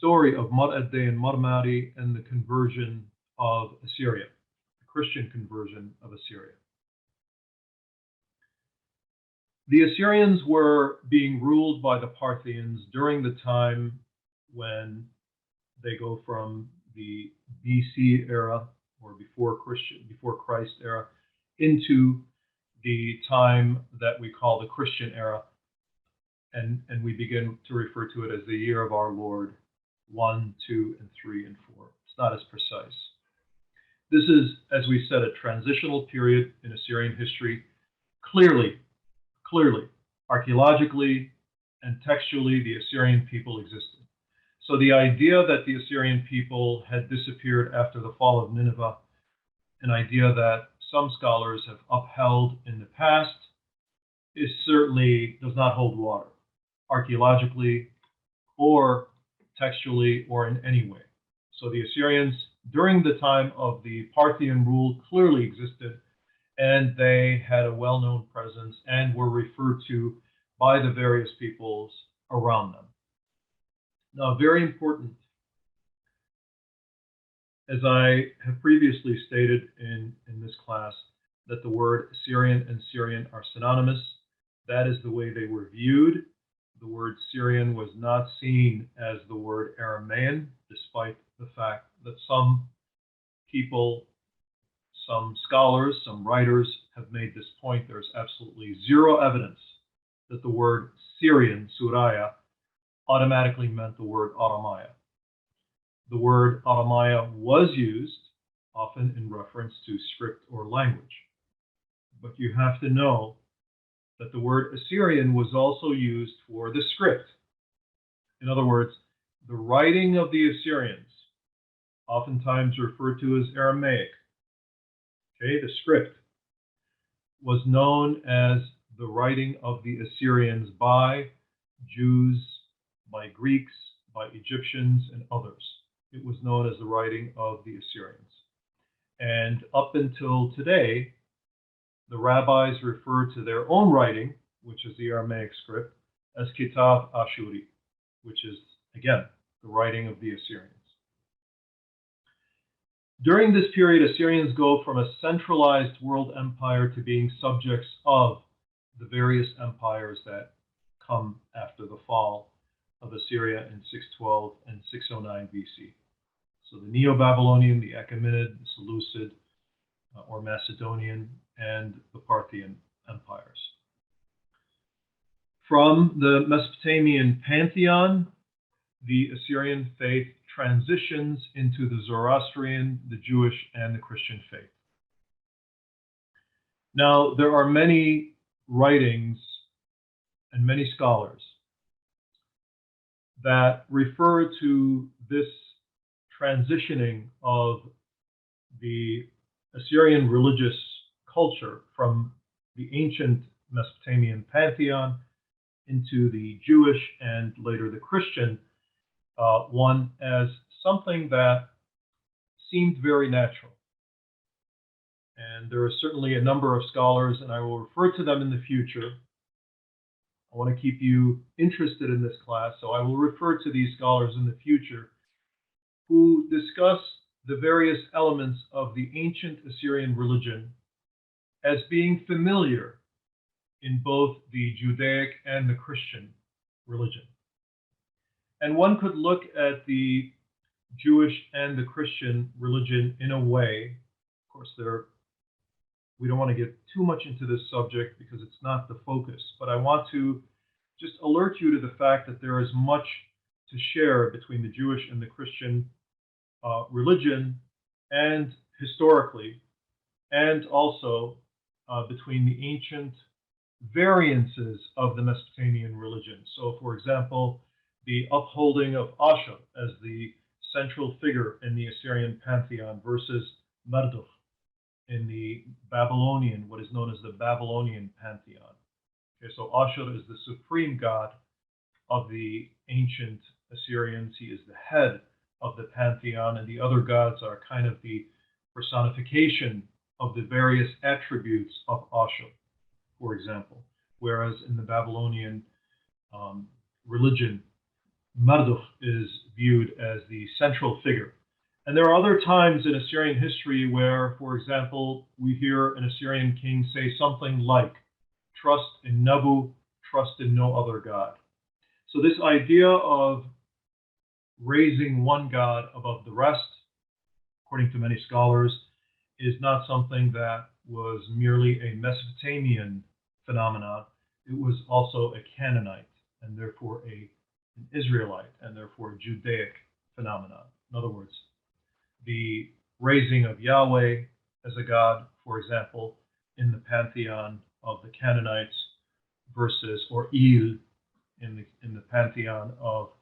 story of Addai and Mar Mari and the conversion of Assyria, the Christian conversion of Assyria. The Assyrians were being ruled by the Parthians during the time when they go from the BC era, or before Christ era, into the time that we call the Christian era, and we begin to refer to it as the year of our Lord 1, 2, and 3, and 4. It's not as precise. This is, as we said, a transitional period in Assyrian history. Clearly, archaeologically and textually, the Assyrian people existed. So the idea that the Assyrian people had disappeared after the fall of Nineveh, an idea that some scholars have upheld in the past, is certainly does not hold water, archaeologically or textually or in any way. So the Assyrians, during the time of the Parthian rule, clearly existed, and they had a well-known presence and were referred to by the various peoples around them. Now, very important, as I have previously stated in this class, that the word Assyrian and Syrian are synonymous. That is the way they were viewed. The word Syrian was not seen as the word Aramaean, despite the fact that some people, some scholars, some writers have made this point. There's absolutely zero evidence that the word Syrian, Suraya, automatically meant the word Aramaya. The word Aramaya was used, often in reference to script or language. But you have to know that the word Assyrian was also used for the script. In other words, the writing of the Assyrians, oftentimes referred to as Aramaic, okay, the script, was known as the writing of the Assyrians by Jews, by Greeks, by Egyptians, and others. It was known as the writing of the Assyrians. And up until today, the rabbis refer to their own writing, which is the Aramaic script, as Kitab Ashuri, which is, again, the writing of the Assyrians. During this period, Assyrians go from a centralized world empire to being subjects of the various empires that come after the fall of Assyria in 612 and 609 BC. So the Neo-Babylonian, the Achaemenid, the Seleucid, or Macedonian, and the Parthian empires. From the Mesopotamian pantheon, the Assyrian faith transitions into the Zoroastrian, the Jewish, and the Christian faith. Now, there are many writings and many scholars that refer to this transitioning of the Assyrian religious culture from the ancient Mesopotamian pantheon into the Jewish and later the Christian one as something that seemed very natural. And there are certainly a number of scholars, and I will refer to them in the future. I want to keep you interested in this class, so I will refer to these scholars in the future who discuss the various elements of the ancient Assyrian religion as being familiar in both the Judaic and the Christian religion. And one could look at the Jewish and the Christian religion in a way, of course, we don't want to get too much into this subject because it's not the focus, but I want to just alert you to the fact that there is much to share between the Jewish and the Christian religion, and historically, and also between the ancient variances of the Mesopotamian religion. So, for example, the upholding of Ashur as the central figure in the Assyrian pantheon versus Marduk in the Babylonian, what is known as the Babylonian pantheon. Okay, so Ashur is the supreme god of the ancient Assyrians. He is the head of the pantheon, and the other gods are kind of the personification of the various attributes of Ashur, for example. Whereas in the Babylonian religion, Marduk is viewed as the central figure. And there are other times in Assyrian history where, for example, we hear an Assyrian king say something like, "Trust in Nabu, trust in no other god." So this idea of raising one god above the rest, according to many scholars, is not something that was merely a Mesopotamian phenomenon. It was also a Canaanite, and therefore an Israelite, and therefore a Judaic phenomenon. In other words, the raising of Yahweh as a god, for example, in the pantheon of the Canaanites versus, or Il in the pantheon of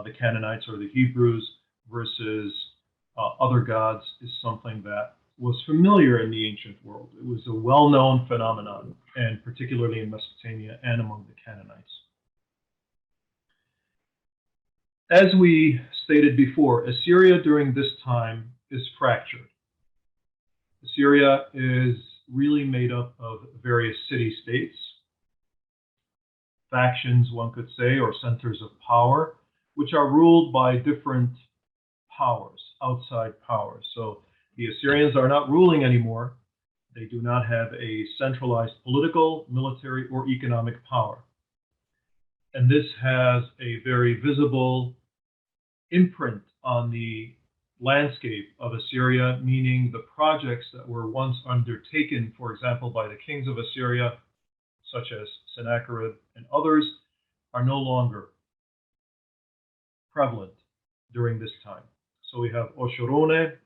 the Canaanites or the Hebrews versus other gods, is something that was familiar in the ancient world. It was a well-known phenomenon, and particularly in Mesopotamia and among the Canaanites. As we stated before, Assyria during this time is fractured. Assyria is really made up of various city-states, factions, one could say, or centers of power, which are ruled by different powers, outside powers. So the Assyrians are not ruling anymore. They do not have a centralized political, military, or economic power. And this has a very visible imprint on the landscape of Assyria, meaning the projects that were once undertaken, for example, by the kings of Assyria, such as Sennacherib and others, are no longer prevalent during this time. So we have Oshorone,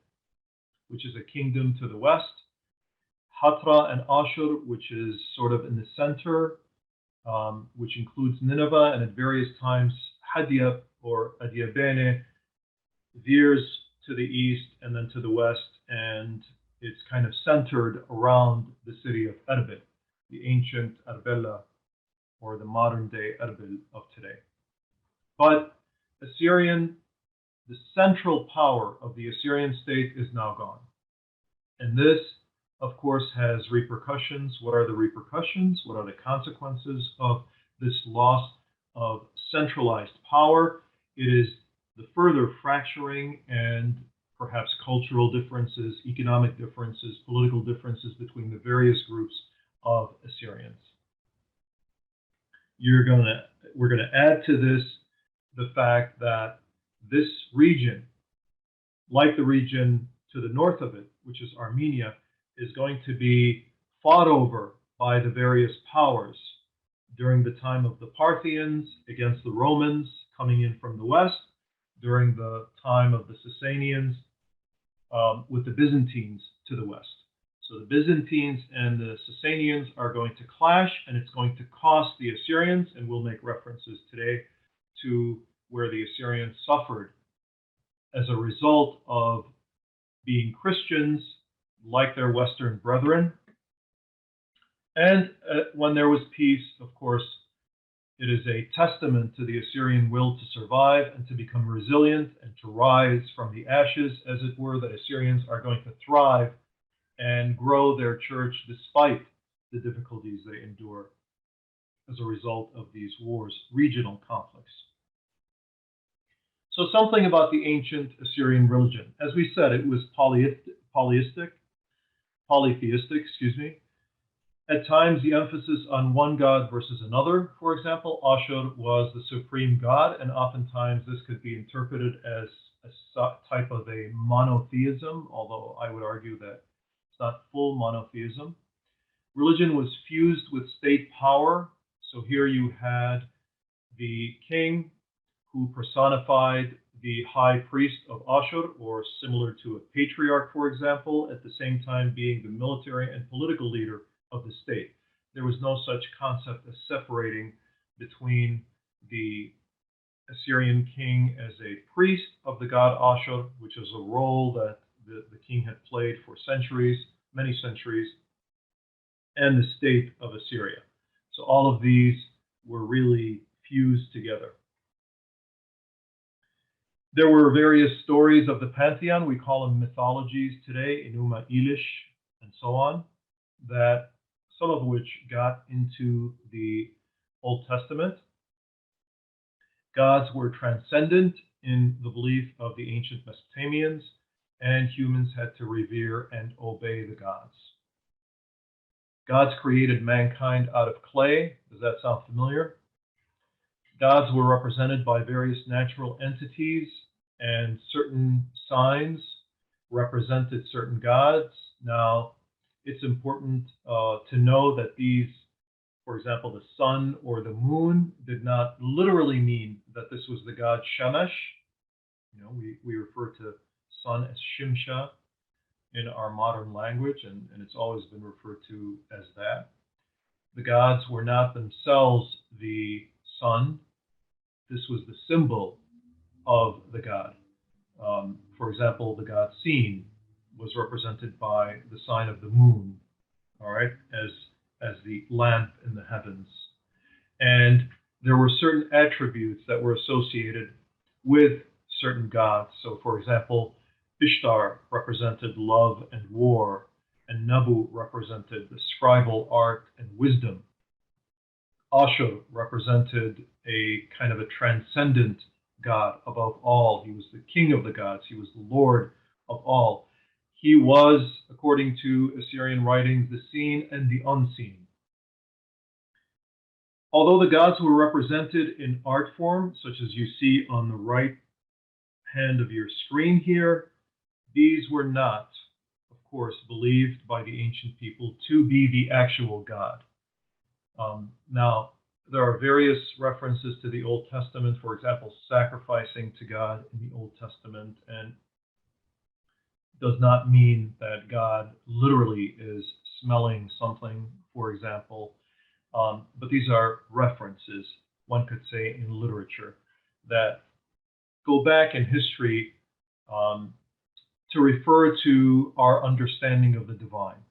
which is a kingdom to the west, Hatra and Ashur, which is sort of in the center, which includes Nineveh, and at various times Hadyab or Adiabene veers to the east and then to the west, and it's kind of centered around the city of Erbil, the ancient Arbela, or the modern day Erbil of today. But the central power of the Assyrian state is now gone. And this, of course, has repercussions. What are the repercussions? What are the consequences of this loss of centralized power? It is the further fracturing and perhaps cultural differences, economic differences, political differences between the various groups of Assyrians. We're going to add to this the fact that this region, like the region to the north of it, which is Armenia, is going to be fought over by the various powers during the time of the Parthians against the Romans coming in from the west, during the time of the Sasanians with the Byzantines to the west. So the Byzantines and the Sasanians are going to clash, and it's going to cost the Assyrians, and we'll make references today to where the Assyrians suffered as a result of being Christians like their Western brethren. And when there was peace, of course, it is a testament to the Assyrian will to survive and to become resilient and to rise from the ashes, as it were, that Assyrians are going to thrive and grow their church despite the difficulties they endure as a result of these wars, regional conflicts. So something about the ancient Assyrian religion. As we said, it was polytheistic. At times, the emphasis on one god versus another. For example, Ashur was the supreme god, and oftentimes this could be interpreted as a type of a monotheism, although I would argue that it's not full monotheism. Religion was fused with state power. So here you had the king who personified the high priest of Ashur, or similar to a patriarch, for example, at the same time being the military and political leader of the state. There was no such concept as separating between the Assyrian king as a priest of the god Ashur, which is a role that the king had played for centuries, many centuries, and the state of Assyria. So all of these were really fused together. There were various stories of the pantheon, we call them mythologies today, Enuma Elish, and so on, that some of which got into the Old Testament. Gods were transcendent in the belief of the ancient Mesopotamians, and humans had to revere and obey the gods. Gods created mankind out of clay. Does that sound familiar? Gods were represented by various natural entities, and certain signs represented certain gods. Now, it's important to know that these, for example, the sun or the moon, did not literally mean that this was the god Shemesh. You know, we refer to sun as Shimsha in our modern language, and it's always been referred to as that. The gods were not themselves the sun. This was the symbol of the god. For example, the god Sin was represented by the sign of the moon, all right, as the lamp in the heavens. And there were certain attributes that were associated with certain gods. So, for example, Ishtar represented love and war, and Nabu represented the scribal art and wisdom. Ashur represented a kind of a transcendent god above all. He was the king of the gods. He was the lord of all. He was, according to Assyrian writings, the seen and the unseen. Although the gods were represented in art form, such as you see on the right hand of your screen here, these were not, of course, believed by the ancient people to be the actual God. Now, there are various references to the Old Testament, for example, sacrificing to God in the Old Testament, and does not mean that God literally is smelling something, for example. But these are references, one could say, in literature that go back in history to refer to our understanding of the divine.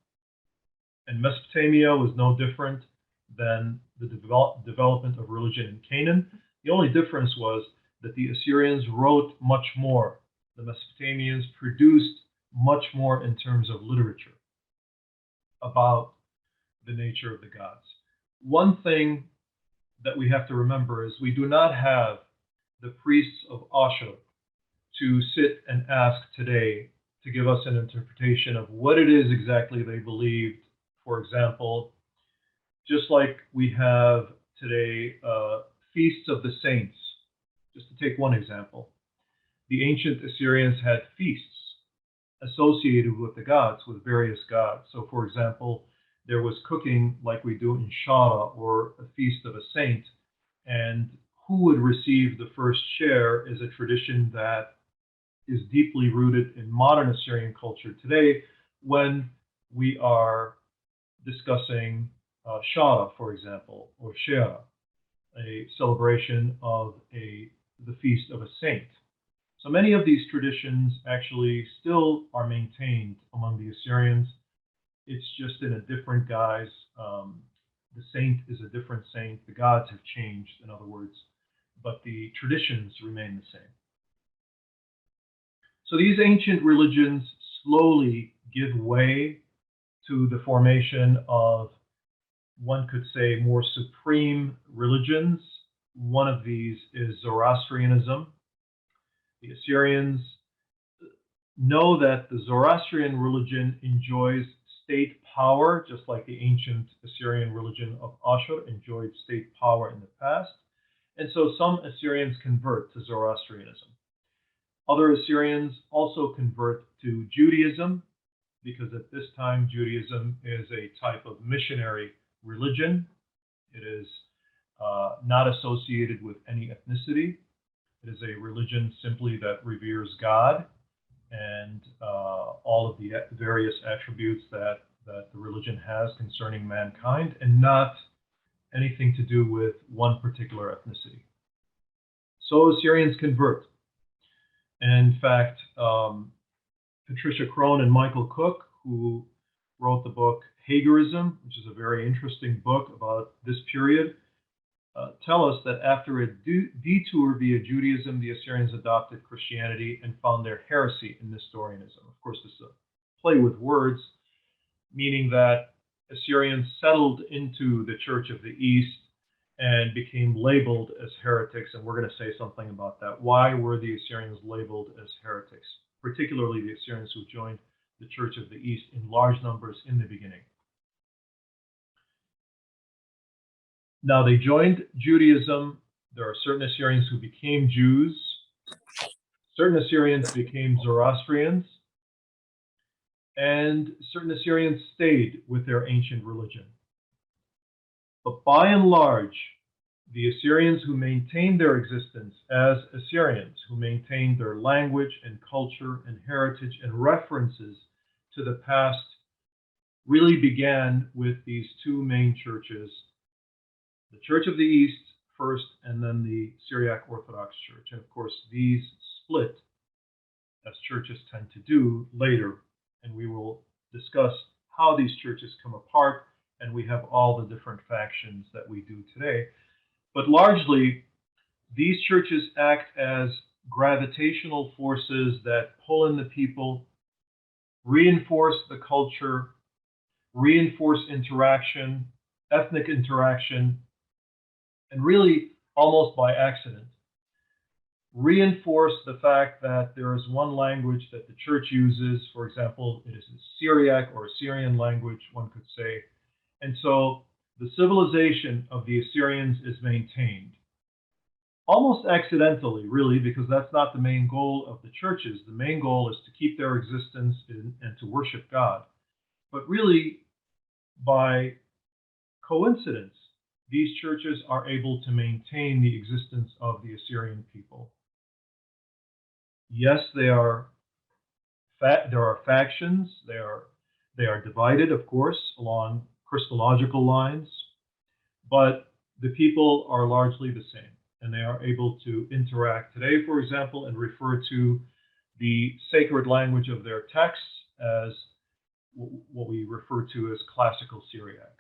And Mesopotamia was no different than the development of religion in Canaan. The only difference was that the Assyrians wrote much more. The Mesopotamians produced much more in terms of literature about the nature of the gods. One thing that we have to remember is we do not have the priests of Ashur to sit and ask today to give us an interpretation of what it is exactly they believed. For example, just like we have today feasts of the saints, just to take one example. The ancient Assyrians had feasts associated with the gods, with various gods. So, for example, there was cooking like we do in Shara, or a feast of a saint, and who would receive the first share is a tradition that is deeply rooted in modern Assyrian culture today when we are discussing Shara, for example, or Shera, a celebration of the feast of a saint. So many of these traditions actually still are maintained among the Assyrians. It's just in a different guise. The saint is a different saint. The gods have changed, in other words, but the traditions remain the same. So these ancient religions slowly give way to the formation of, one could say, more supreme religions. One of these is Zoroastrianism. The Assyrians know that the Zoroastrian religion enjoys state power, just like the ancient Assyrian religion of Ashur enjoyed state power in the past. And so some Assyrians convert to Zoroastrianism. Other Assyrians also convert to Judaism, because at this time Judaism is a type of missionary religion. It is not associated with any ethnicity. It is a religion simply that reveres God and all of the various attributes that the religion has concerning mankind, and not anything to do with one particular ethnicity. So Assyrians convert. And in fact, Patricia Crone and Michael Cook, who wrote the book Hagerism, which is a very interesting book about this period, tell us that after a detour via Judaism, the Assyrians adopted Christianity and found their heresy in Nestorianism. Of course, this is a play with words, meaning that Assyrians settled into the Church of the East and became labeled as heretics, and we're going to say something about that. Why were the Assyrians labeled as heretics, particularly the Assyrians who joined the Church of the East in large numbers in the beginning? Now, they joined Judaism. There are certain Assyrians who became Jews. Certain Assyrians became Zoroastrians. And certain Assyrians stayed with their ancient religion. But by and large, the Assyrians who maintained their existence as Assyrians, who maintained their language and culture and heritage and references to the past, really began with these two main churches, the Church of the East first, and then the Syriac Orthodox Church. And of course, these split, as churches tend to do, later, and we will discuss how these churches come apart, and we have all the different factions that we do today. But largely, these churches act as gravitational forces that pull in the people, reinforce the culture, reinforce interaction, ethnic interaction, and really, almost by accident, reinforce the fact that there is one language that the church uses. For example, it is a Syriac or Assyrian language, one could say. And so the civilization of the Assyrians is maintained. Almost accidentally, really, because that's not the main goal of the churches. The main goal is to keep their existence and to worship God. But really, by coincidence, these churches are able to maintain the existence of the Assyrian people. Yes, there are factions. They are divided, of course, along Christological lines, but the people are largely the same, and they are able to interact today, for example, and refer to the sacred language of their texts as what we refer to as classical Syriac,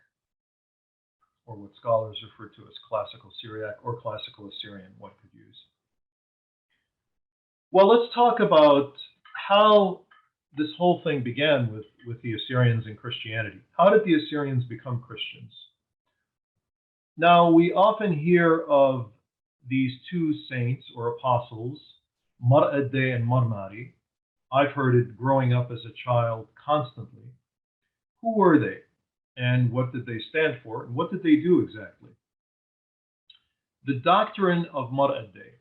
or what scholars refer to as classical Syriac or classical Assyrian, one could use. Well, let's talk about how this whole thing began with the Assyrians and Christianity. How did the Assyrians become Christians? Now, we often hear of these two saints or apostles, Addai and Mar Mari. I've heard it growing up as a child constantly. Who were they? And what did they stand for? And what did they do exactly? The doctrine of Addai,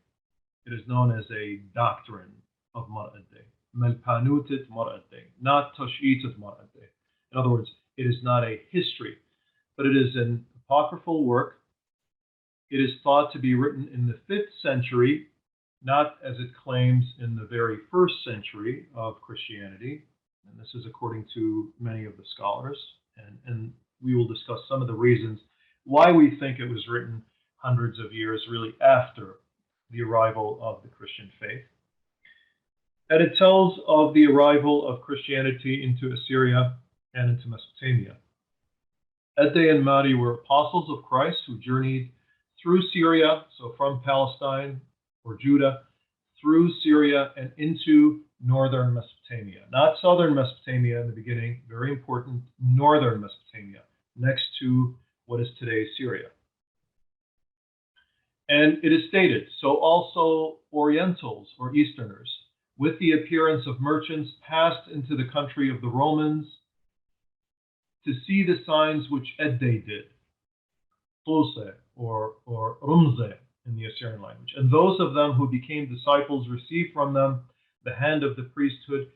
it is known as a doctrine of Addai. Melpanutit Addai, not Tashitit Addai. In other words, it is not a history, but it is an apocryphal work. It is thought to be written in the 5th century, not as it claims in the very 1st century of Christianity. And this is according to many of the scholars. And we will discuss some of the reasons why we think it was written hundreds of years really after the arrival of the Christian faith. And it tells of the arrival of Christianity into Assyria and into Mesopotamia. Addai and Mari were apostles of Christ who journeyed through Syria, so from Palestine or Judah, through Syria and into northern Mesopotamia. Not southern Mesopotamia in the beginning, very important, northern Mesopotamia, next to what is today Syria. And it is stated, so also Orientals or Easterners, with the appearance of merchants, passed into the country of the Romans to see the signs which Addai did, Tlose or Rumze in the Assyrian language. And those of them who became disciples received from them the hand of the priesthood,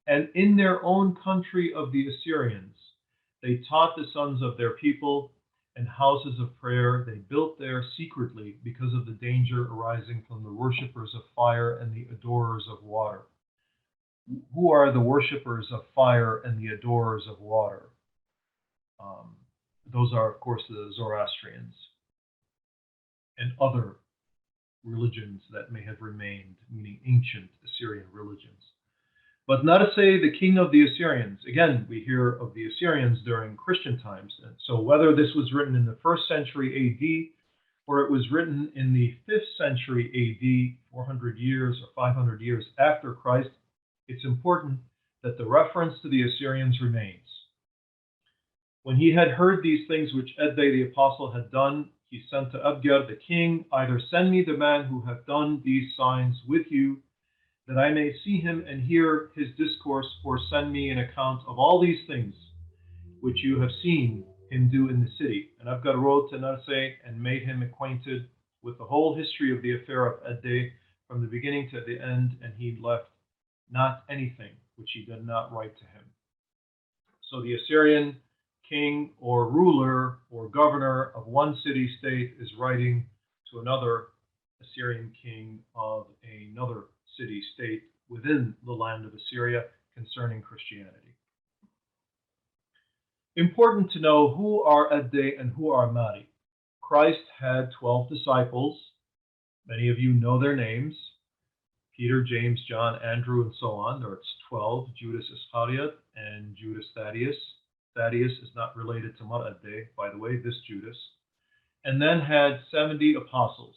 and in their own country of the Assyrians, they taught the sons of their people, and houses of prayer they built there secretly because of the danger arising from the worshippers of fire and the adorers of water. Who are the worshippers of fire and the adorers of water? Those are, of course, the Zoroastrians and other religions that may have remained, meaning ancient Assyrian religions. But not to say the king of the Assyrians. Again, we hear of the Assyrians during Christian times. And so whether this was written in the 1st century AD or it was written in the 5th century AD, 400 years or 500 years after Christ, it's important that the reference to the Assyrians remains. When he had heard these things which Addai the apostle had done, he sent to Abgar the king, either send me the man who hath done these signs with you, that I may see him and hear his discourse, or send me an account of all these things which you have seen him do in the city. And Abgar wrote to Narseh and made him acquainted with the whole history of the affair of Addai from the beginning to the end, and he left not anything which he did not write to him. So the Assyrian king or ruler or governor of one city-state is writing to another Assyrian king of another city-state within the land of Assyria concerning Christianity. Important to know who are Addai and who are Mari. Christ had 12 disciples. Many of you know their names: Peter, James, John, Andrew, and so on. There are 12, Judas Iscariot and Judas Thaddeus. Thaddeus is not related to Mar Addai, by the way, this Judas. And then had 70 apostles.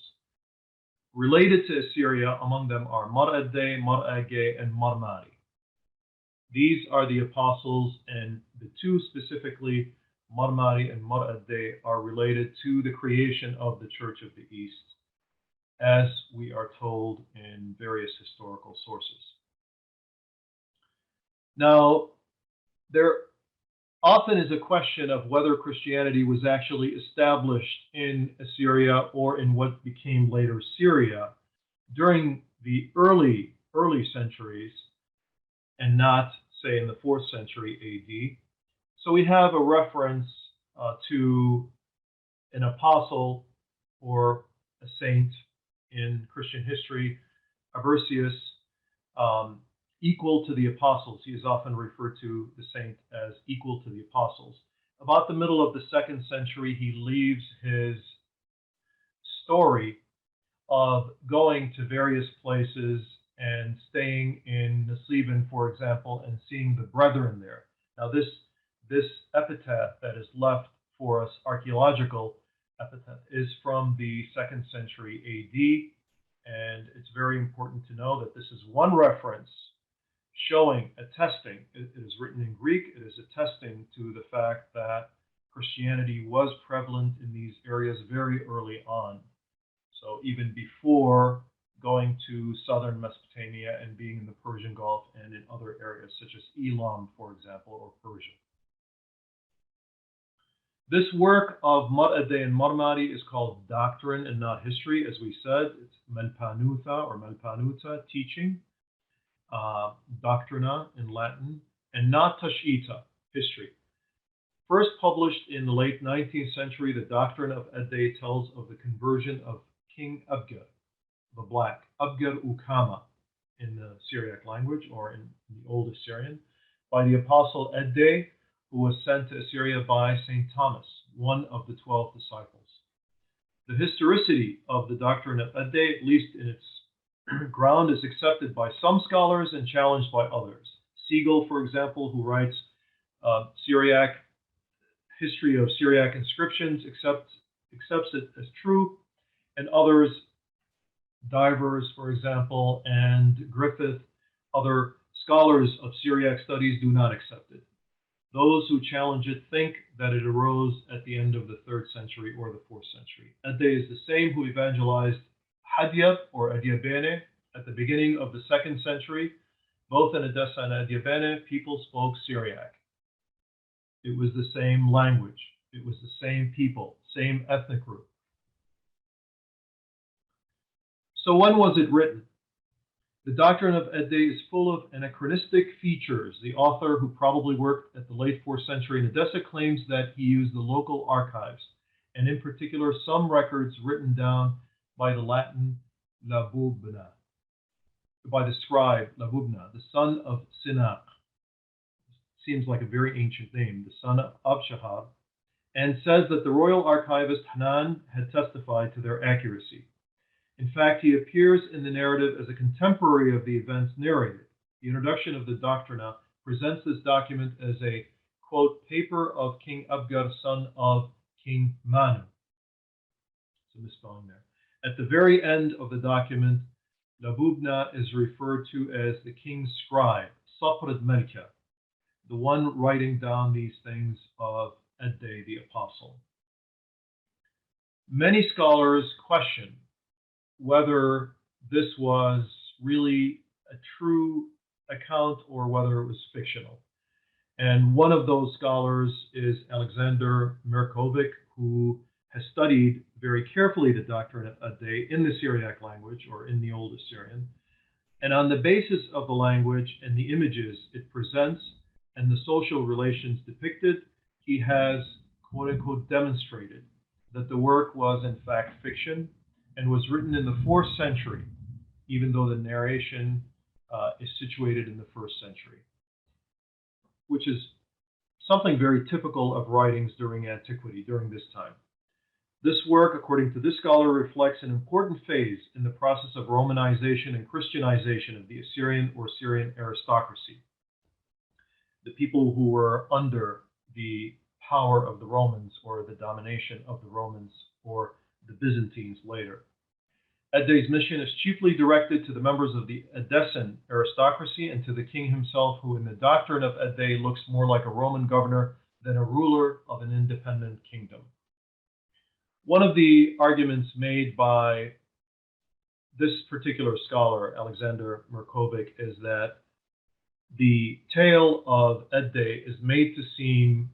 Related to Assyria, among them are Mar Addai, Mar Agay, and Mar Mari. These are the apostles, and the two specifically, Mar Mari and Mar Addai, are related to the creation of the Church of the East, as we are told in various historical sources. Now, there often is a question of whether Christianity was actually established in Assyria or in what became later Syria during the early centuries, and not, say, in the 4th century AD. So we have a reference to an apostle or a saint in Christian history, Aversius, equal to the apostles. He is often referred to, the saint, as equal to the apostles. About the middle of the 2nd century, he leaves his story of going to various places and staying in Nasiban, for example, and seeing the brethren there. Now, this epitaph that is left for us, archaeological epitaph, is from the 2nd century AD, and it's very important to know that this is one reference showing, attesting, it is written in Greek, it is attesting to the fact that Christianity was prevalent in these areas very early on. So even before going to southern Mesopotamia and being in the Persian Gulf and in other areas, such as Elam, for example, or Persia. This work of Mar Addai and Mar Mari is called Doctrine and not History, as we said. It's Melpanutha or Melpanuta, teaching, Doctrina in Latin, and not Tashita, history. First published in the late 19th century, the Doctrine of Addai tells of the conversion of King Abgar, the Black, Abgar Ukama in the Syriac language, or in the Old Assyrian, by the apostle Addai, who was sent to Assyria by St. Thomas, one of the 12 disciples. The historicity of the Doctrine of Addai, at least in its ground, is accepted by some scholars and challenged by others. Siegel, for example, who writes Syriac history of Syriac inscriptions, accepts it as true, and others, Divers, for example, and Griffith, other scholars of Syriac studies, do not accept it. Those who challenge it think that it arose at the end of the 3rd century or the 4th century. Addai is the same who evangelized Hadyab or Adiabene at the beginning of the 2nd century. Both in Edessa and Adiabene, people spoke Syriac. It was the same language. It was the same people, same ethnic group. So when was it written? The Doctrine of Addai is full of anachronistic features. The author, who probably worked at the late 4th century in Edessa, claims that he used the local archives, and in particular some records written down by the Latin Labubna, by the scribe Labubna, the son of Sinach. Seems like a very ancient name, the son of Abshahab, and says that the royal archivist Hanan had testified to their accuracy. In fact, he appears in the narrative as a contemporary of the events narrated. The introduction of the Doctrina presents this document as a, quote, paper of King Abgar, son of King Manu. It's a misspelling there. At the very end of the document, Labubna is referred to as the king's scribe, Sapred Melka, the one writing down these things of Addai the apostle. Many scholars question whether this was really a true account or whether it was fictional. And one of those scholars is Alexander Merkovic, who has studied very carefully the doctrine of Addai in the Syriac language or in the Old Assyrian. And on the basis of the language and the images it presents and the social relations depicted, he has, quote unquote, demonstrated that the work was in fact fiction and was written in the 4th century, even though the narration is situated in the 1st century, which is something very typical of writings during antiquity, during this time. This work, according to this scholar, reflects an important phase in the process of Romanization and Christianization of the Assyrian or Syrian aristocracy, the people who were under the power of the Romans or the domination of the Romans or the Byzantines later. Addai's mission is chiefly directed to the members of the Edessan aristocracy and to the king himself, who in the doctrine of Addai looks more like a Roman governor than a ruler of an independent kingdom. One of the arguments made by this particular scholar, Alexander Merkovic, is that the tale of Addai is made to seem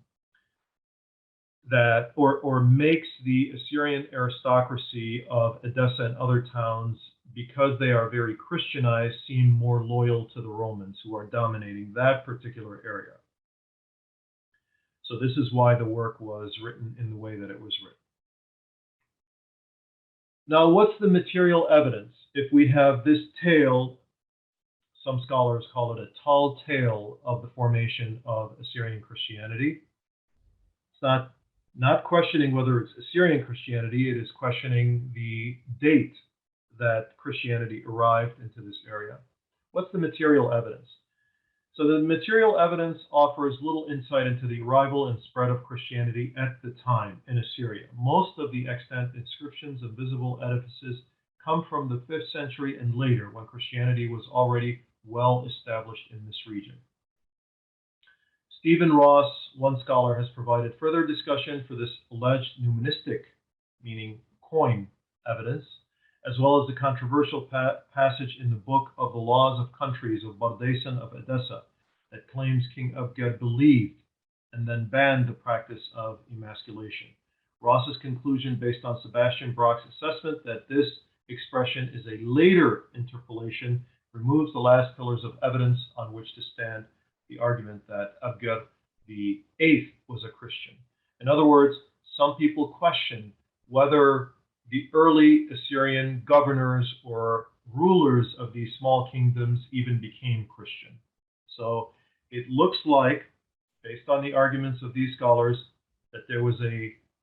that, or makes the Assyrian aristocracy of Edessa and other towns, because they are very Christianized, seem more loyal to the Romans who are dominating that particular area. So this is why the work was written in the way that it was written. Now, what's the material evidence? If we have this tale, some scholars call it a tall tale of the formation of Assyrian Christianity. It's not questioning whether it's Assyrian Christianity, it is questioning the date that Christianity arrived into this area. What's the material evidence? So the material evidence offers little insight into the arrival and spread of Christianity at the time in Assyria. Most of the extant inscriptions and visible edifices come from the 5th century and later, when Christianity was already well established in this region. Stephen Ross, one scholar, has provided further discussion for this alleged numismatic, meaning coin, evidence, as well as the controversial passage in the Book of the Laws of Countries of Bardaisan of Edessa that claims King Abgad believed and then banned the practice of emasculation. Ross's conclusion, based on Sebastian Brock's assessment that this expression is a later interpolation, removes the last pillars of evidence on which to stand the argument that Abgad VIII was a Christian. In other words, some people question whether the early Assyrian governors or rulers of these small kingdoms even became Christian. So it looks like, based on the arguments of these scholars, that there was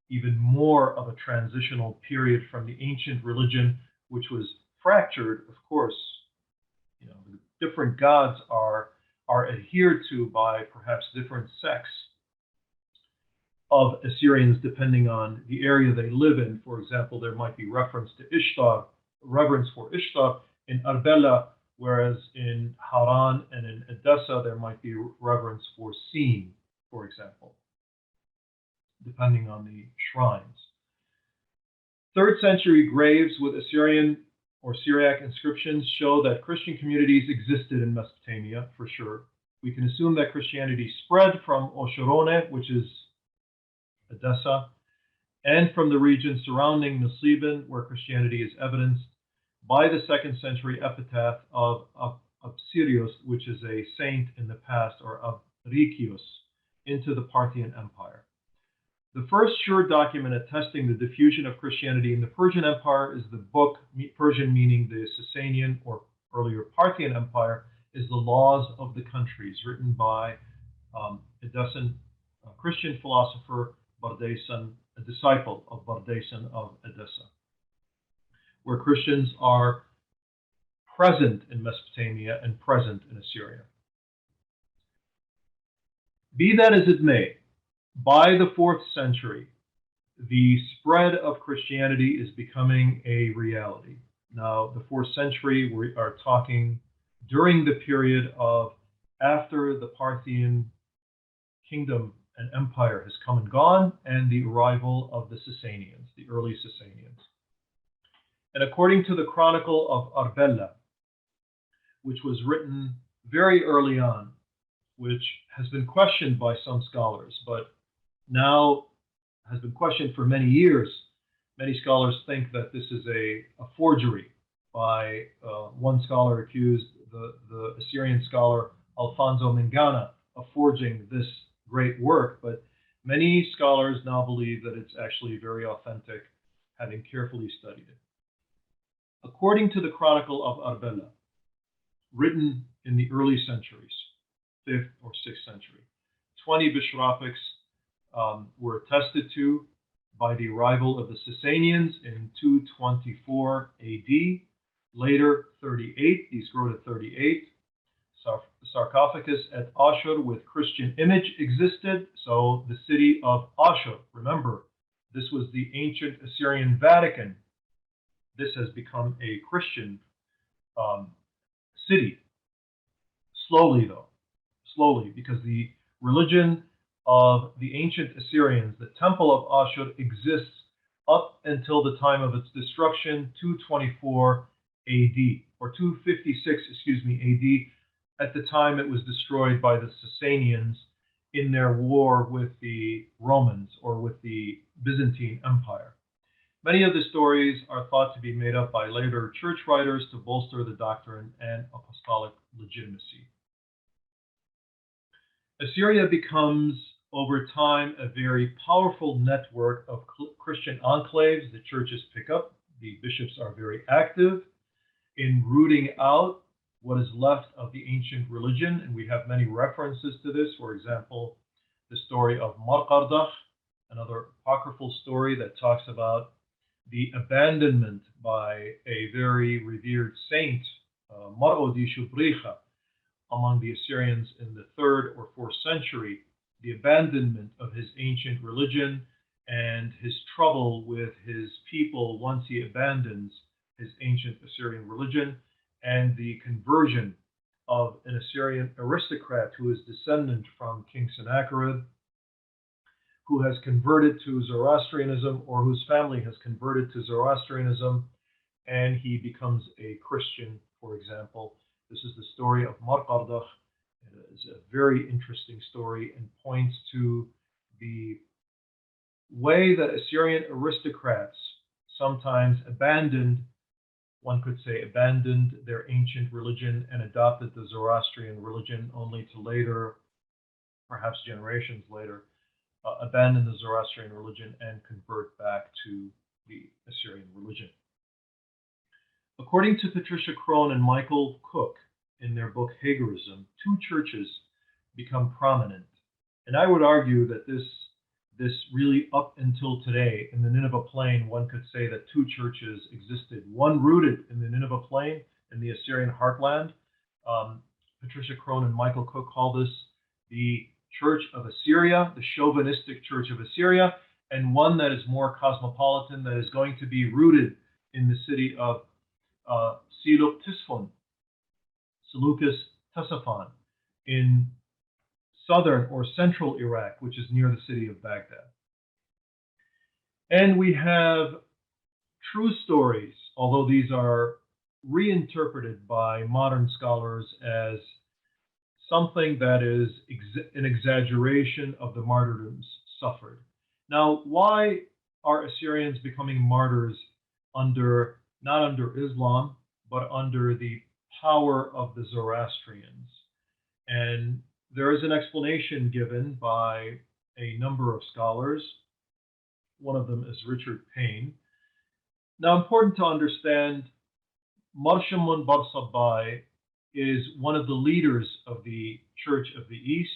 even more of a transitional period from the ancient religion, which was fractured, of course. You know, the different gods are adhered to by perhaps different sects of Assyrians depending on the area they live in. For example, there might be reference to Ishtar, reverence for Ishtar in Arbela, whereas in Haran and in Edessa there might be reverence for Sin, for example, depending on the shrines. 3rd century graves with Assyrian or Syriac inscriptions show that Christian communities existed in Mesopotamia, for sure. We can assume that Christianity spread from Oshorone, which is Edessa, and from the region surrounding Nusleben, where Christianity is evidenced by the 2nd century epitaph of Absirios, which is a saint in the past, or Abrikios, into the Parthian Empire. The first sure document attesting the diffusion of Christianity in the Persian Empire is the book, Persian meaning the Sasanian or earlier Parthian Empire, is the Laws of the Countries, written by Edessan Christian philosopher Bardaisan, a disciple of Bardaisan of Edessa, where Christians are present in Mesopotamia and present in Assyria. Be that as it may, by the 4th century, the spread of Christianity is becoming a reality. Now, the 4th century, we are talking during the period of after the Parthian kingdom an empire has come and gone, and the arrival of the Sasanians, the early Sasanians. And according to the Chronicle of Arbela, which was written very early on, which has been questioned by some scholars, but now has been questioned for many years. Many scholars think that this is a forgery by one scholar accused the Assyrian scholar Alfonso Mingana of forging this great work, but many scholars now believe that it's actually very authentic, having carefully studied it. According to the Chronicle of Arbela, written in the early centuries, 5th or 6th century, 20 bishoprics were attested to by the arrival of the Sasanians in 224 AD. Later, 38, these grow to 38. Sarcophagus at Ashur with Christian image existed. So the city of Ashur, remember, this was the ancient Assyrian Vatican. This has become a Christian city. Slowly, though. Slowly, because the religion of the ancient Assyrians, the temple of Ashur, exists up until the time of its destruction, 224 AD, or 256, AD, at the time it was destroyed by the Sasanians in their war with the Romans, or with the Byzantine Empire. Many of the stories are thought to be made up by later church writers to bolster the doctrine and apostolic legitimacy. Assyria becomes, over time, a very powerful network of Christian enclaves. The churches pick up. The bishops are very active in rooting out what is left of the ancient religion, and we have many references to this. For example, the story of Martyrs, another apocryphal story that talks about the abandonment by a very revered saint, Mar'odi Shubricha, among the Assyrians in the 3rd or 4th century, the abandonment of his ancient religion and his trouble with his people once he abandons his ancient Assyrian religion, and the conversion of an Assyrian aristocrat who is descendant from King Sennacherib, who has converted to Zoroastrianism, or whose family has converted to Zoroastrianism, and he becomes a Christian, for example. This is the story of Martyrs. It is a very interesting story and points to the way that Assyrian aristocrats sometimes abandoned their ancient religion and adopted the Zoroastrian religion, only to later, perhaps generations later, abandon the Zoroastrian religion and convert back to the Assyrian religion. According to Patricia Crone and Michael Cook in their book Hagerism, 2 churches become prominent. And I would argue that this really, up until today, in the Nineveh Plain, one could say that 2 churches existed. One rooted in the Nineveh Plain, in the Assyrian heartland. Patricia Crone and Michael Cook call this the Church of Assyria, the chauvinistic Church of Assyria, and one that is more cosmopolitan, that is going to be rooted in the city of Seleucus Ctesiphon, in southern or central Iraq, which is near the city of Baghdad. And we have true stories, although these are reinterpreted by modern scholars as something that is an exaggeration of the martyrdoms suffered. Now, why are Assyrians becoming martyrs not under Islam, but under the power of the Zoroastrians? And there is an explanation given by a number of scholars. One of them is Richard Payne. Now, important to understand, Shimun bar Sabbai is one of the leaders of the Church of the East,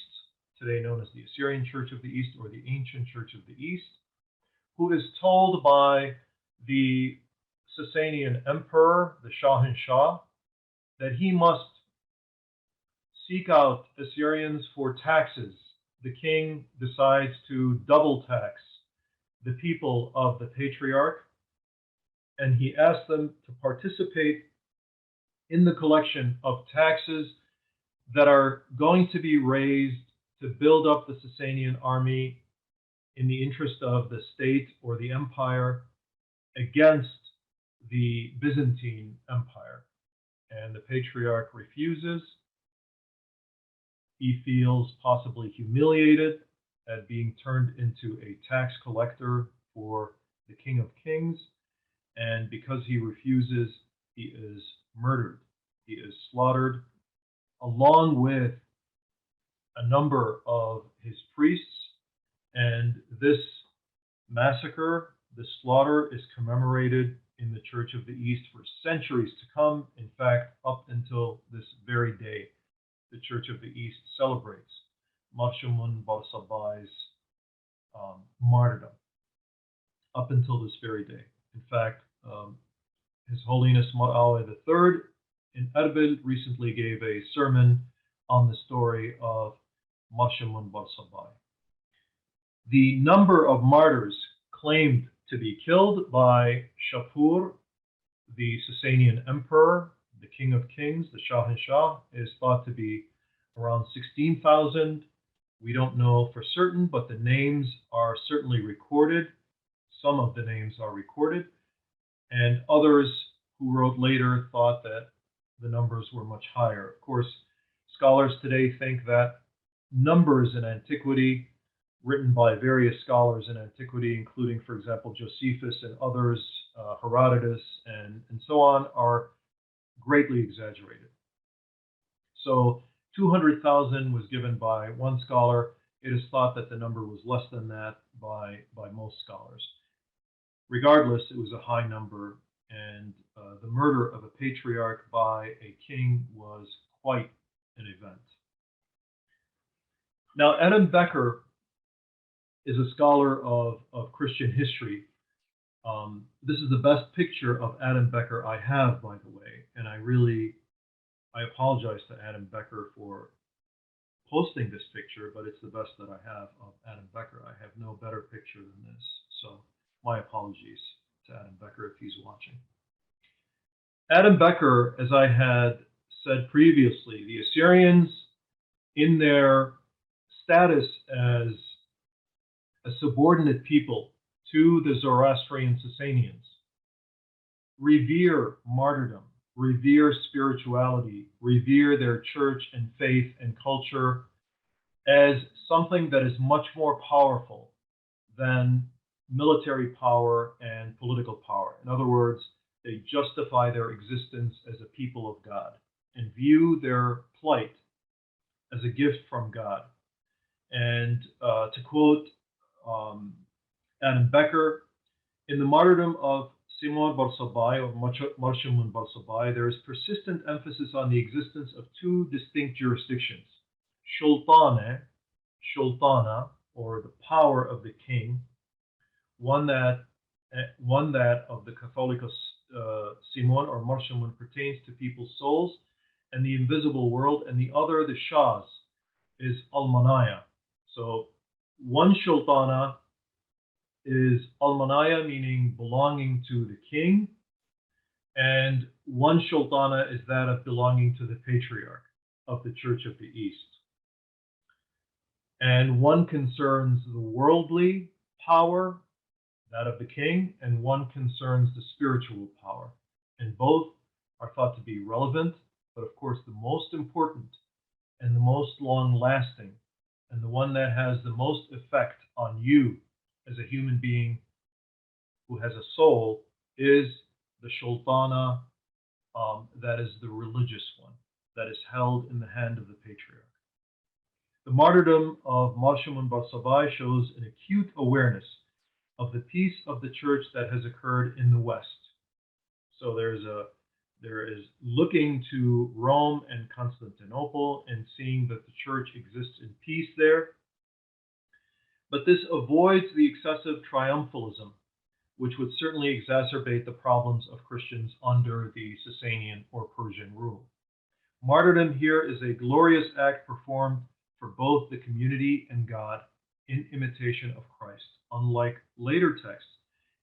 today known as the Assyrian Church of the East, or the Ancient Church of the East, who is told by the Sasanian emperor, the Shahanshah, that he must seek out Assyrians for taxes. The king decides to double tax the people of the patriarch, and he asks them to participate in the collection of taxes that are going to be raised to build up the Sasanian army in the interest of the state or the empire against the Byzantine Empire. And the patriarch refuses. He feels possibly humiliated at being turned into a tax collector for the King of Kings. And because he refuses, he is murdered. He is slaughtered along with a number of his priests. And this massacre, this slaughter, is commemorated in the Church of the East for centuries to come. In fact, up until this very day, the Church of the East celebrates Mar Shimun bar Sabbai's martyrdom up until this very day. In fact, His Holiness Mar Awe III in Erbil recently gave a sermon on the story of Mar Shimun bar Sabbai. The number of martyrs claimed to be killed by Shapur, the Sasanian emperor, the King of Kings, the Shahanshah, is thought to be around 16,000. We don't know for certain, but the names are certainly recorded. Some of the names are recorded, and others who wrote later thought that the numbers were much higher. Of course, scholars today think that numbers in antiquity, written by various scholars in antiquity, including, for example, Josephus and others, Herodotus, and so on, are greatly exaggerated. So 200,000 was given by one scholar. It is thought that the number was less than that by most scholars. Regardless, it was a high number, and the murder of a patriarch by a king was quite an event. Now, Adam Becker is a scholar of Christian history. This is the best picture of Adam Becker I have, by the way, and I apologize to Adam Becker for posting this picture, but it's the best that I have of Adam Becker. I have no better picture than this, so my apologies to Adam Becker if he's watching. Adam Becker, as I had said previously, the Assyrians, in their status as a subordinate people to the Zoroastrian Sasanians, revere martyrdom, revere spirituality, revere their church and faith and culture as something that is much more powerful than military power and political power. In other words, they justify their existence as a people of God and view their plight as a gift from God. And to quote Adam Becker, in the martyrdom of Simon bar Sabbai, or Mar Shimun bar Sabbai, there is persistent emphasis on the existence of two distinct jurisdictions: Sultana, or the power of the king, one that of the Catholicos Simon or Mar Shimun pertains to people's souls and the invisible world, and the other, the Shah's, is Almanaya. So one Sultana is Almanaya, meaning belonging to the king, and one Sultana is that of belonging to the patriarch of the Church of the East. And one concerns the worldly power, that of the king, and one concerns the spiritual power. And both are thought to be relevant, but of course the most important and the most long-lasting and the one that has the most effect on you as a human being who has a soul is the Sultana, that is the religious one, that is held in the hand of the patriarch. The martyrdom of Mar Shimun bar Sabbai shows an acute awareness of the peace of the church that has occurred in the West. So there is looking to Rome and Constantinople and seeing that the church exists in peace there. But this avoids the excessive triumphalism, which would certainly exacerbate the problems of Christians under the Sasanian or Persian rule. Martyrdom here is a glorious act performed for both the community and God in imitation of Christ. Unlike later texts,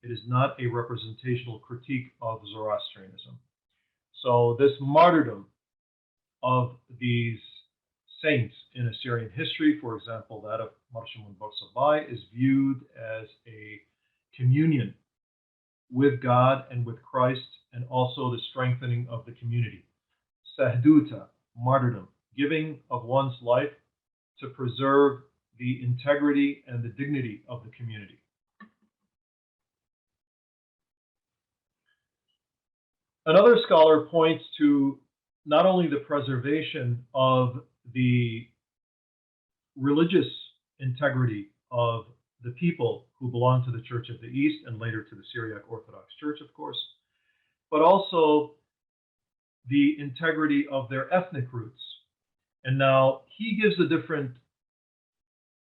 it is not a representational critique of Zoroastrianism. So this martyrdom of these saints in Assyrian history, for example, that of Shimun Sabbai, is viewed as a communion with God and with Christ, and also the strengthening of the community. Sahduta, martyrdom, giving of one's life to preserve the integrity and the dignity of the community. Another scholar points to not only the preservation of the religious integrity of the people who belong to the Church of the East and later to the Syriac Orthodox Church, of course, but also the integrity of their ethnic roots. And now he gives a different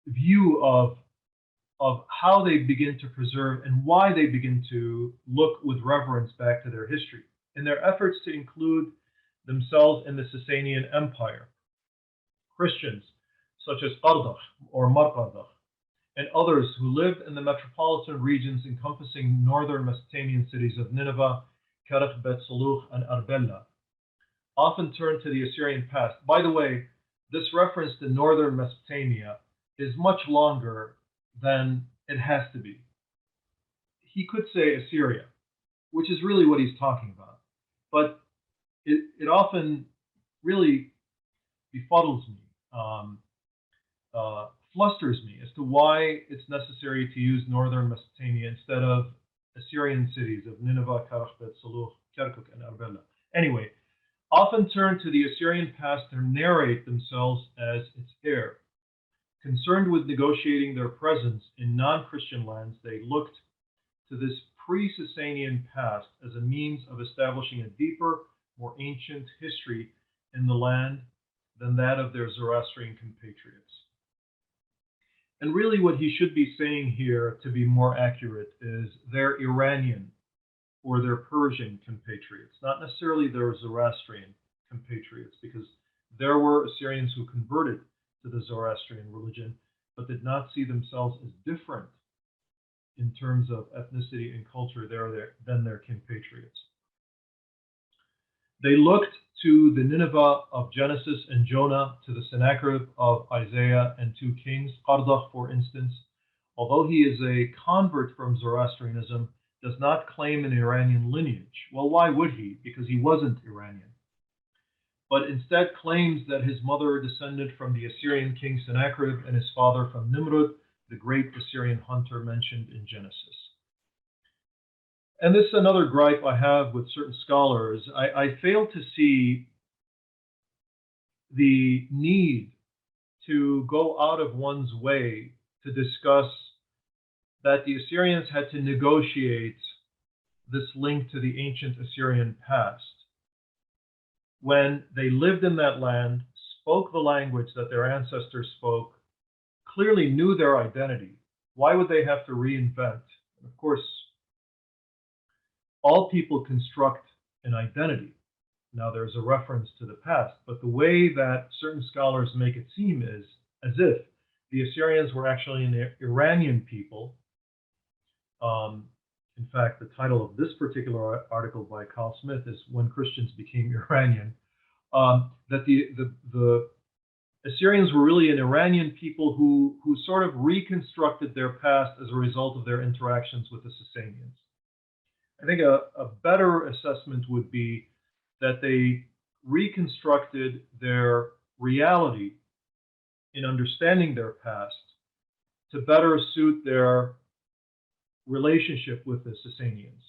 view of how they begin to preserve and why they begin to look with reverence back to their history in their efforts to include themselves in the Sasanian Empire. Christians such as Qardakh or Marqardakh and others who lived in the metropolitan regions encompassing northern Mesopotamian cities of Nineveh, Kerkh, Bet Saluch, and Arbela often turn to the Assyrian past. By the way, this reference to northern Mesopotamia is much longer than it has to be. He could say Assyria, which is really what he's talking about. But it often really befuddles me, flusters me as to why it's necessary to use northern Mesopotamia instead of Assyrian cities of Nineveh, Kerkh, Bet Saluch, Kirkuk, and Arbela. Anyway, often turn to the Assyrian past to narrate themselves as its heir. Concerned with negotiating their presence in non-Christian lands, they looked to this pre-Sasanian past as a means of establishing a deeper, more ancient history in the land than that of their Zoroastrian compatriots. And really what he should be saying here, to be more accurate, is their Iranian or their Persian compatriots, not necessarily their Zoroastrian compatriots, because there were Assyrians who converted to the Zoroastrian religion, but did not see themselves as different in terms of ethnicity and culture than their compatriots. They looked to the Nineveh of Genesis and Jonah, to the Sennacherib of Isaiah and 2 Kings. Qardakh, for instance, although he is a convert from Zoroastrianism, does not claim an Iranian lineage. Well, why would he? Because he wasn't Iranian. But instead claims that his mother descended from the Assyrian king Sennacherib and his father from Nimrod, the great Assyrian hunter mentioned in Genesis. And this is another gripe I have with certain scholars. I fail to see the need to go out of one's way to discuss that the Assyrians had to negotiate this link to the ancient Assyrian past when they lived in that land, spoke the language that their ancestors spoke, clearly knew their identity. Why would they have to reinvent? And of course, all people construct an identity. Now there's a reference to the past, but the way that certain scholars make it seem is as if the Assyrians were actually an Iranian people. In fact, the title of this particular article by Carl Smith is When Christians Became Iranian, that the Assyrians were really an Iranian people who sort of reconstructed their past as a result of their interactions with the Sasanians. I think a better assessment would be that they reconstructed their reality in understanding their past to better suit their relationship with the Sasanians.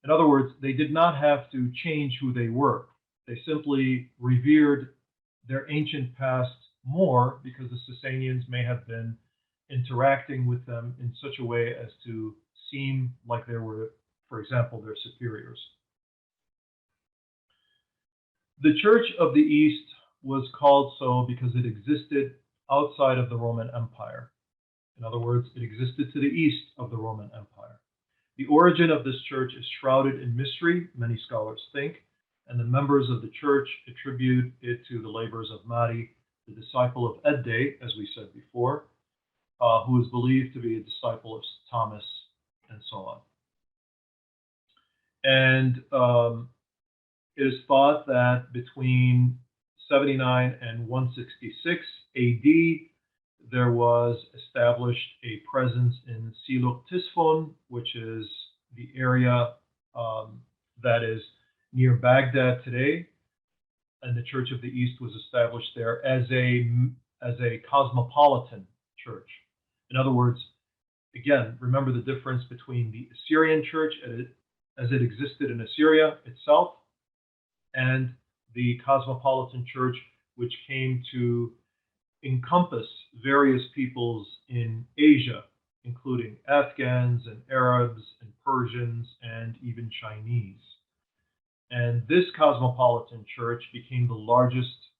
In other words, they did not have to change who they were. They simply revered their ancient past more because the Sasanians may have been interacting with them in such a way as to seem like they were, for example, their superiors. The Church of the East was called so because it existed outside of the Roman Empire. In other words, it existed to the east of the Roman Empire. The origin of this church is shrouded in mystery, many scholars think, and the members of the church attribute it to the labors of Mari, the disciple of Addai, as we said before, who is believed to be a disciple of Thomas, and so on. And it is thought that between 79 and 166 AD, there was established a presence in Siluk Tisfon, which is the area that is near Baghdad today, and the Church of the East was established there as a cosmopolitan church. In other words, again, remember the difference between the Assyrian church as it existed in Assyria itself and the cosmopolitan church, which came to encompass various peoples in Asia, including Afghans and Arabs and Persians and even Chinese. And this cosmopolitan church became the largest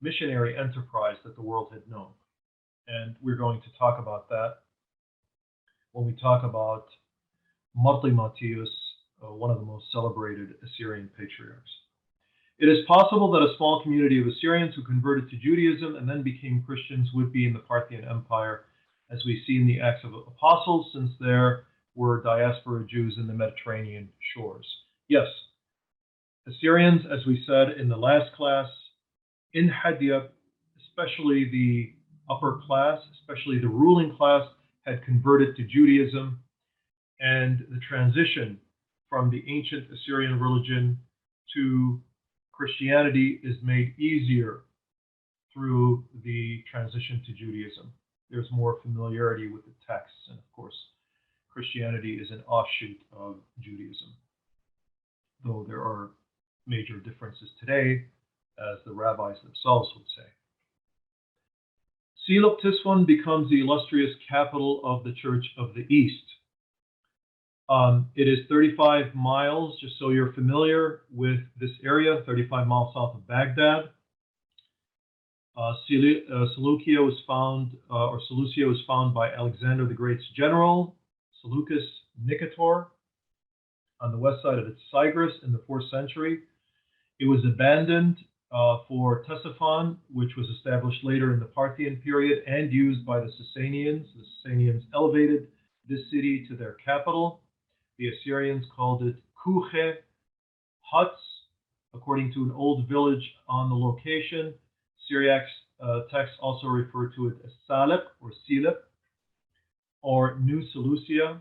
missionary enterprise that the world had known. And we're going to talk about that when we talk about Martyrs, one of the most celebrated Assyrian patriarchs. It is possible that a small community of Assyrians who converted to Judaism and then became Christians would be in the Parthian Empire, as we see in the Acts of Apostles, since there were diaspora Jews in the Mediterranean shores. Yes, Assyrians, as we said in the last class, in Hadia, especially the upper class, especially the ruling class, had converted to Judaism, and the transition from the ancient Assyrian religion to Christianity is made easier through the transition to Judaism. There's more familiarity with the texts, and of course, Christianity is an offshoot of Judaism, though there are major differences today, as the rabbis themselves would say. Siluk Tisfon becomes the illustrious capital of the Church of the East. It is 35 miles, just so you're familiar with this area, 35 miles south of Baghdad. Seleucia was found by Alexander the Great's general, Seleucus Nicator, on the west side of its Tigris in the 4th century. It was abandoned for Ctesiphon, which was established later in the Parthian period and used by the Sasanians. The Sasanians elevated this city to their capital. The Assyrians called it Kuche, huts, according to an old village on the location. Syriac texts also refer to it as Salep or Silep, or New Seleucia,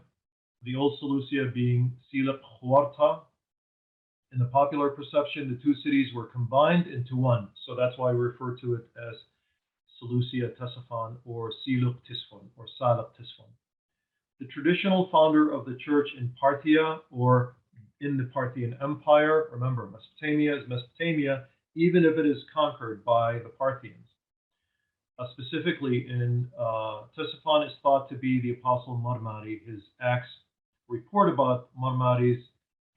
the old Seleucia being Silep Huarta. In the popular perception, the two cities were combined into one, so that's why we refer to it as Seleucia Ctesiphon or Siluk Tisfon or Salep Tisfon. The traditional founder of the church in Parthia, or in the Parthian Empire, remember, Mesopotamia is Mesopotamia, even if it is conquered by the Parthians. Specifically in Ctesiphon is thought to be the Apostle Mar Mari. His Acts report about Mar Mari's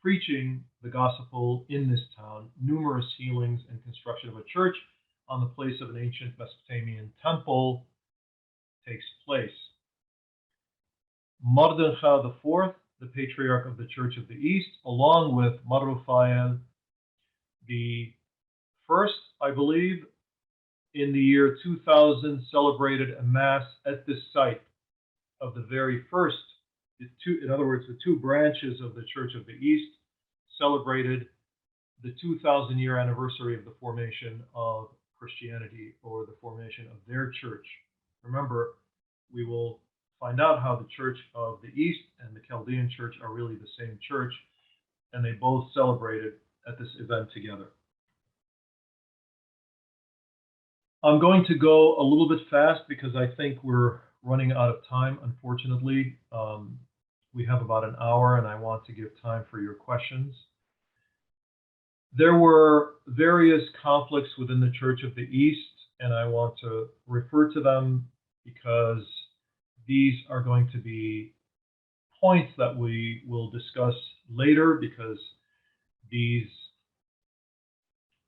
preaching the gospel in this town, numerous healings, and construction of a church on the place of an ancient Mesopotamian temple takes place. Mardincha IV, the patriarch of the Church of the East, along with Maruphael the first, I believe, in the year 2000, celebrated a mass at this site of the very first, in other words, the two branches of the Church of the East celebrated the 2,000-year anniversary of the formation of Christianity, or the formation of their church. Remember, we will find out how the Church of the East and the Chaldean Church are really the same church, and they both celebrated at this event together. I'm going to go a little bit fast because I think we're running out of time, unfortunately. We have about an hour, and I want to give time for your questions. There were various conflicts within the Church of the East, and I want to refer to them because these are going to be points that we will discuss later, because these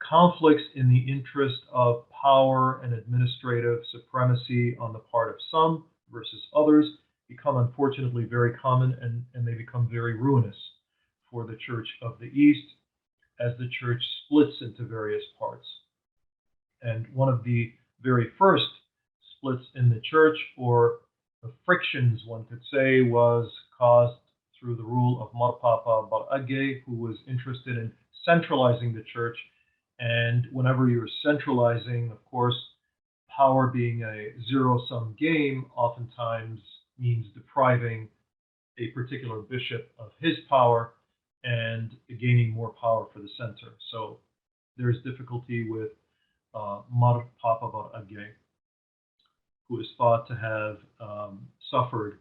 conflicts in the interest of power and administrative supremacy on the part of some versus others become unfortunately very common, and they become very ruinous for the Church of the East as the church splits into various parts. And one of the very first splits in the church, or the frictions, one could say, was caused through the rule of Mar Papa Bar Agge, who was interested in centralizing the church And whenever you're centralizing, of course, power being a zero-sum game oftentimes means depriving a particular bishop of his power and gaining more power for the center. So there's difficulty with Mar Papa Bar Agay, who is thought to have suffered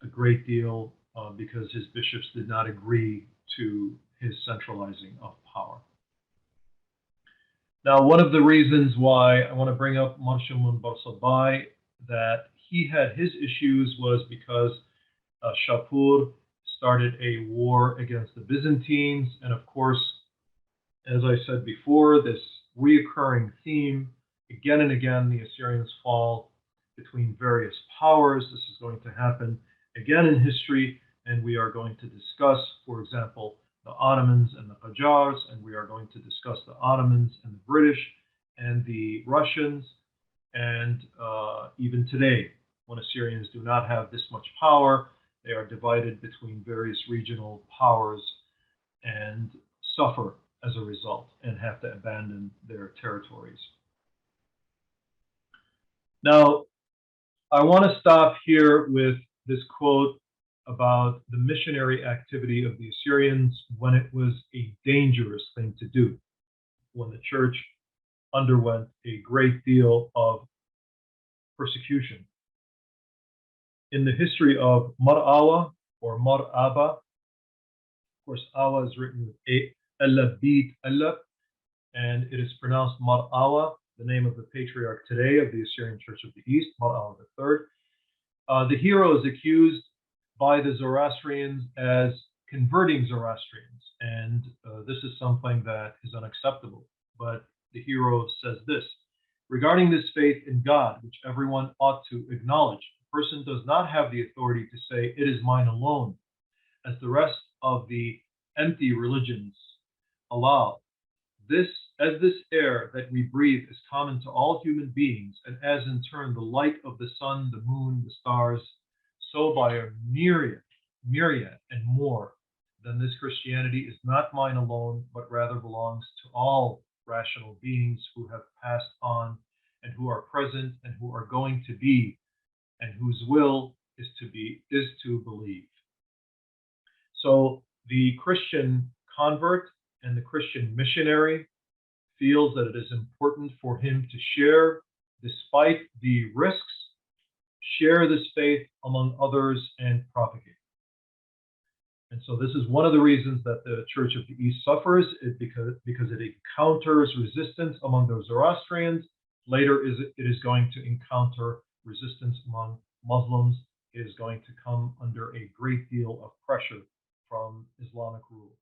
a great deal because his bishops did not agree to his centralizing of power. Now, one of the reasons why I want to bring up Mar Shimun Bar Sabbai, that he had his issues, was because Shapur started a war against the Byzantines. And of course, as I said before, this reoccurring theme, again and again, the Assyrians fall between various powers. This is going to happen again in history, and we are going to discuss, for example, the Ottomans and the Qajars, and we are going to discuss the Ottomans and the British and the Russians. And even today, when Assyrians do not have this much power, they are divided between various regional powers and suffer as a result and have to abandon their territories. Now, I want to stop here with this quote about the missionary activity of the Assyrians when it was a dangerous thing to do, when the church underwent a great deal of persecution. In the history of Mar Awa or Mar Aba, of course, Awa is written with a Alabit Alab, and it is pronounced Mar Awa, the name of the patriarch today of the Assyrian Church of the East, Mar Awa III. The hero is accused by the Zoroastrians as converting Zoroastrians, and this is something that is unacceptable. But the hero says this: regarding this faith in God, which everyone ought to acknowledge, a person does not have the authority to say, "It is mine alone," as the rest of the empty religions allow. As this air that we breathe is common to all human beings, and as in turn the light of the sun, the moon, the stars, so by a myriad and more, then this Christianity is not mine alone, but rather belongs to all rational beings who have passed on and who are present and who are going to be, and whose will is to believe. So the Christian convert and the Christian missionary feels that it is important for him to share, despite the risks, share this faith among others and propagate. And so this is one of the reasons that the Church of the East suffers, because it encounters resistance among the Zoroastrians. Later, it is going to encounter resistance among Muslims. It is going to come under a great deal of pressure from Islamic rule.